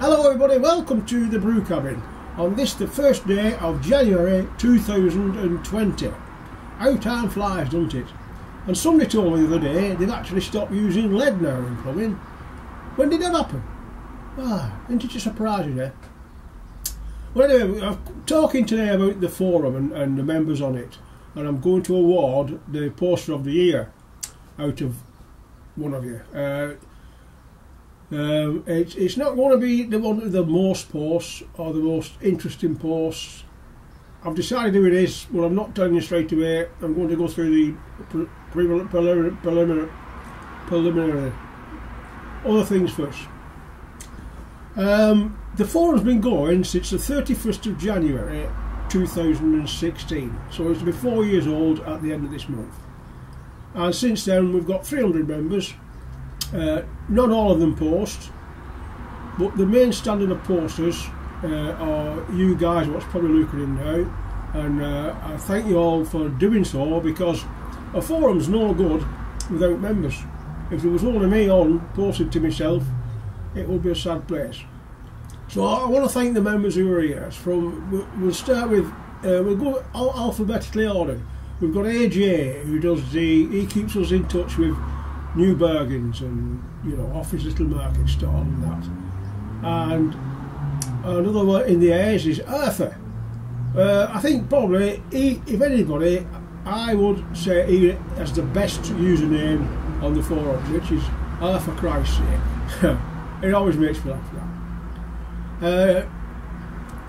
Hello everybody, welcome to the Brew Cabin on this the first day of January 2020. How time flies, doesn't it? And somebody told me the other day they've actually stopped using lead now in plumbing. When did that happen? Isn't it just surprising, eh? Well anyway, I'm talking today about the forum and the members on it, and I'm going to award the poster of the year out of one of you. It's not going to be the one with the most posts or the most interesting posts. I've decided who it is, but I'm not telling you straight away. I'm going to go through the preliminary other things first. The forum's been going since the 31st of January 2016, so it's been 4 years old at the end of this month. And since then we've got 300 members. Not all of them post, but the main standard of posters are you guys what's probably looking in now, and I thank you all for doing so, because a forum's no good without members. If there was only me on posted to myself, it would be a sad place. So I want to thank the members who are here. We'll start with we'll go alphabetically ordered. We've got AJ, who does he keeps us in touch with new bargains and, you know, off his little market stall and that. And another one in the airs is Arthur. I think probably if anybody, I would say he has the best username on the forums, which is Arthur, for Christ's sake. It always makes me laugh.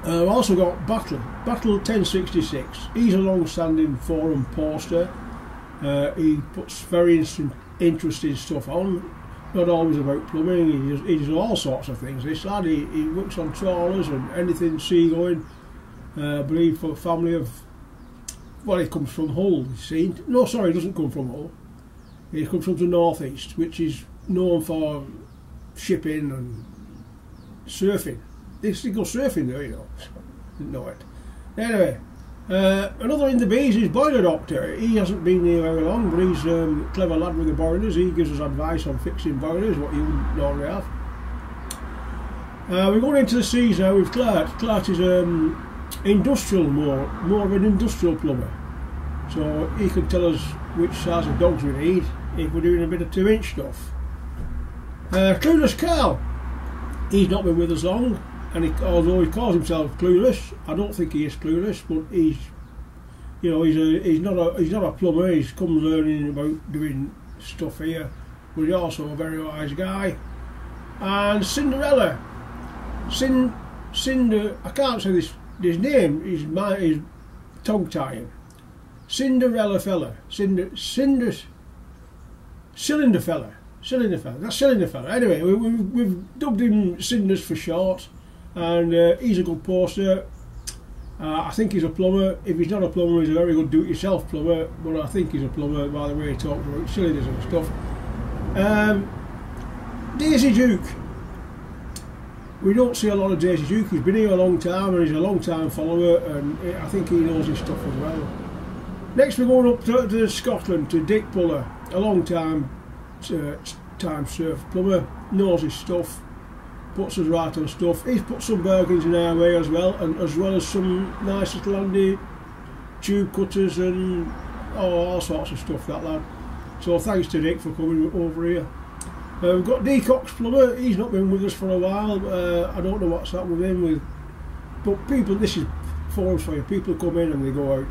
I've also got Battle 1066. He's a long-standing forum poster. He puts very interesting stuff on, not always about plumbing. He does all sorts of things. This lad, he works on trawlers and anything seagoing. I believe for a family of, well, he comes from Hull. No, sorry, he doesn't come from Hull. He comes from the northeast, which is known for shipping and surfing. They go surfing there, you know. Didn't know it. Anyway. Another in the bees is Boiler Doctor. He hasn't been here very long, but he's a clever lad with the boilers. He gives us advice on fixing boilers, what you wouldn't normally have. We're going into the seas now with Clark. Clark is industrial, more of an industrial plumber. So he can tell us which size of dogs we need if we're doing a bit of 2-inch stuff. Clueless Carl. He's not been with us long. And although he calls himself clueless, I don't think he is clueless. But he's, you know, he's not a plumber. He's come learning about doing stuff here. But he's also a very wise guy. And Cinderella, Cinder. I can't say this name. Is tongue tying. Cinderella fella. Cylinder fella. That's Cylinder fella. Anyway, we've dubbed him Cinders for short. And he's a good poster. I think he's a plumber. If he's not a plumber, he's a very good do-it-yourself plumber, but I think he's a plumber by the way he talks about cylinders and stuff. Daisy Duke. We don't see a lot of Daisy Duke. He's been here a long time and he's a long time follower, and I think he knows his stuff as well. Next we're going up to Scotland, to Dick Puller, a long time surf plumber, knows his stuff. Puts us right on stuff. He's put some bargains in our way as well, and as well as some nice little handy tube cutters and all sorts of stuff, that lad. So thanks to Dick for coming over here. We've got Decox Plumber. He's not been with us for a while. I don't know what's happened with him. But people, this is forums for you. People come in and they go out.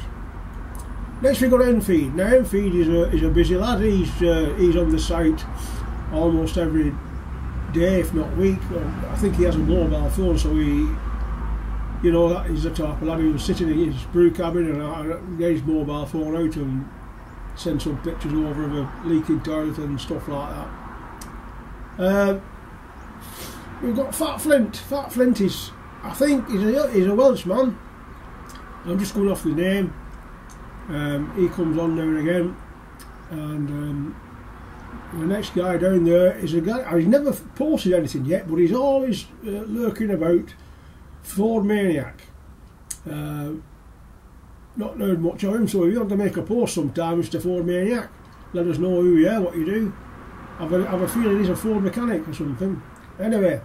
Next we've got Enfeed. Now Enfeed is a busy lad. He's on the site almost every day, if not week. I think he has a mobile phone, so he, you know, that is the type of lad who was sitting in his brew cabin and get his mobile phone out and send some pictures over of a leaking toilet and stuff like that. We've got Fat Flint. Fat Flint is, I think, he's a Welshman. I'm just going off the name. He comes on now and again, and the next guy down there is a guy, he's never posted anything yet, but he's always lurking about. Ford Maniac. Not heard much of him, so if you want to make a post sometime, Mr. Ford Maniac, let us know who you are, what you do. I've a feeling he's a Ford mechanic or something. Anyway,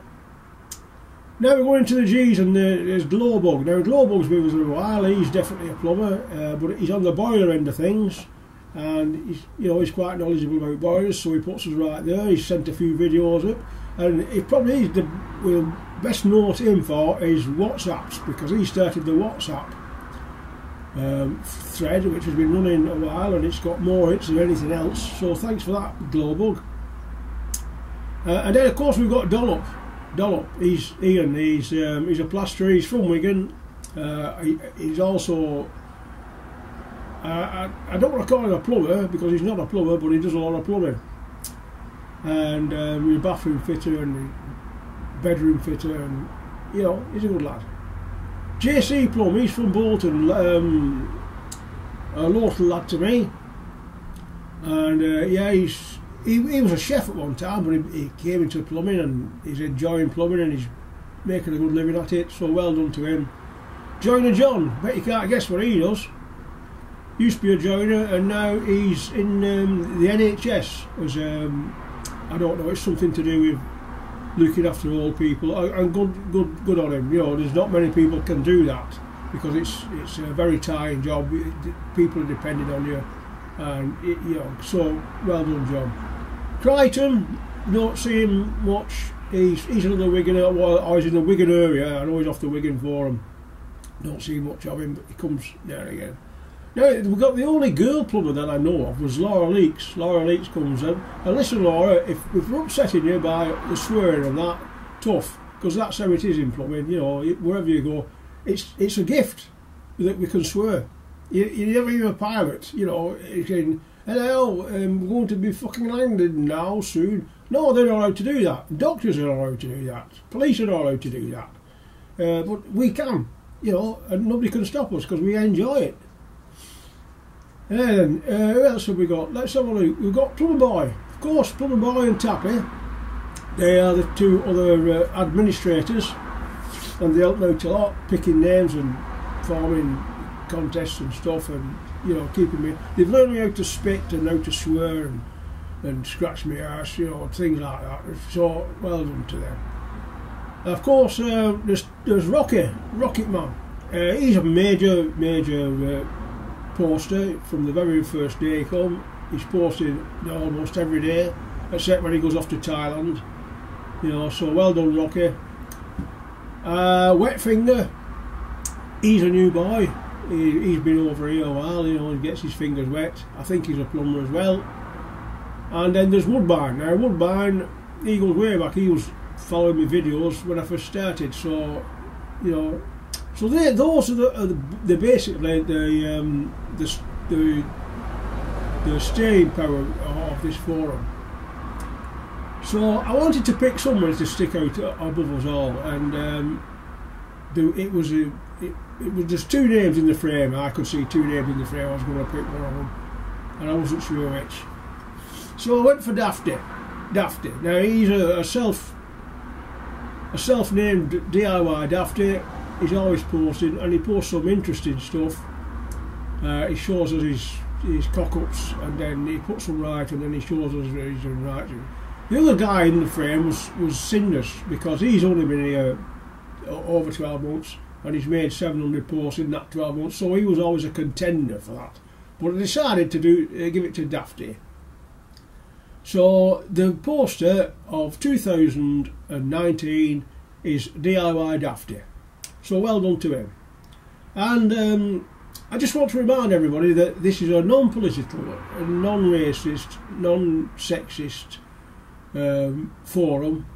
Now we're going into the G's, and there's Glowbug. Now Glowbug's been with us a while. He's definitely a plumber, but he's on the boiler end of things, and he's quite knowledgeable about boilers, so he puts us right there. He's sent a few videos up, and it probably is we'll best note him for is WhatsApps, because he started the WhatsApp thread, which has been running a while, and it's got more hits than anything else. So thanks for that, Glowbug. And then of course we've got Dollop. He's Ian. He's a plasterer. He's from Wigan. He's also I don't want to call him a plumber, because he's not a plumber, but he does a lot of plumbing. And he's a bathroom fitter and bedroom fitter, and he's a good lad. JC Plum. He's from Bolton. A local lad to me. And yeah, he was a chef at one time, but he came into plumbing, and he's enjoying plumbing, and he's making a good living at it, so well done to him. Joiner John, bet you can't guess what he does. Used to be a joiner, and now he's in the NHS as I don't know, it's something to do with looking after old people, and good on him. There's not many people can do that, because it's a very tiring job. People are depending on you, and so well done, John. Crichton, don't see him much. He's another Wigan, well, he's in the Wigan area. I know he's off the Wigan Forum. Don't see much of him, but he comes there again. Now we've got the only girl plumber that I know of was Laura Leakes. Laura Leakes comes in, and listen, Laura, if we're upsetting you by the swearing and that, tough, because that's how it is in plumbing. Wherever you go, it's a gift that we can swear. You never hear a pilot, saying, hello, we're going to be fucking landed now soon. No, they're not allowed to do that. Doctors are not allowed to do that. Police are not allowed to do that. But we can, and nobody can stop us, because we enjoy it. And who else have we got? Let's have a look. We've got Plumber Boy. Of course, Plumber Boy and Tappy. They are the two other administrators, and they help me out a lot, picking names and forming contests and stuff, and keeping me. They've learned me how to spit and how to swear and scratch my arse, things like that. So well done to them. Of course, there's Rocket Man. He's a major poster from the very first day he come. He's posted almost every day, except when he goes off to Thailand. So well done, Rocky. Wet Finger. He's a new boy. He's been over here a while, he gets his fingers wet. I think he's a plumber as well. And then there's Woodbine. Now Woodbine, he goes way back. He was following my videos when I first started, so so those are the basically the staying power of this forum. So I wanted to pick somebody to stick out above us all, and it was just two names in the frame. I could see two names in the frame. I was going to pick one of them, and I wasn't sure which. So I went for Dafty. Now he's a self-named DIY Dafty. He's always posting, and he posts some interesting stuff. He shows us his cock-ups, and then he puts them right, and then he shows us that he's doing right. The other guy in the frame was Cinders, because he's only been here over 12 months, and he's made 700 posts in that 12 months, so he was always a contender for that. But I decided to give it to Dafty. So the poster of 2019 is DIY Dafty. So well done to him. And I just want to remind everybody that this is a non-political, non-racist, non-sexist forum.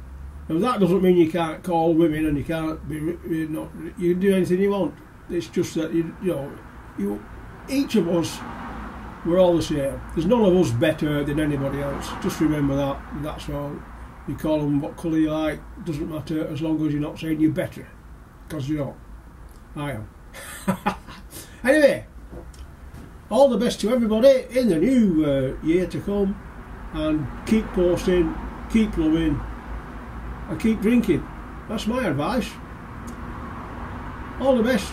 Now that doesn't mean you can't call women and you can't be you can do anything you want. It's just that each of us, we're all the same. There's none of us better than anybody else. Just remember that. That's all. You call them what colour you like, doesn't matter, as long as you're not saying you're better, because you're not. I am. Anyway, all the best to everybody in the new year to come, and keep posting, keep loving, and keep drinking. That's my advice. All the best.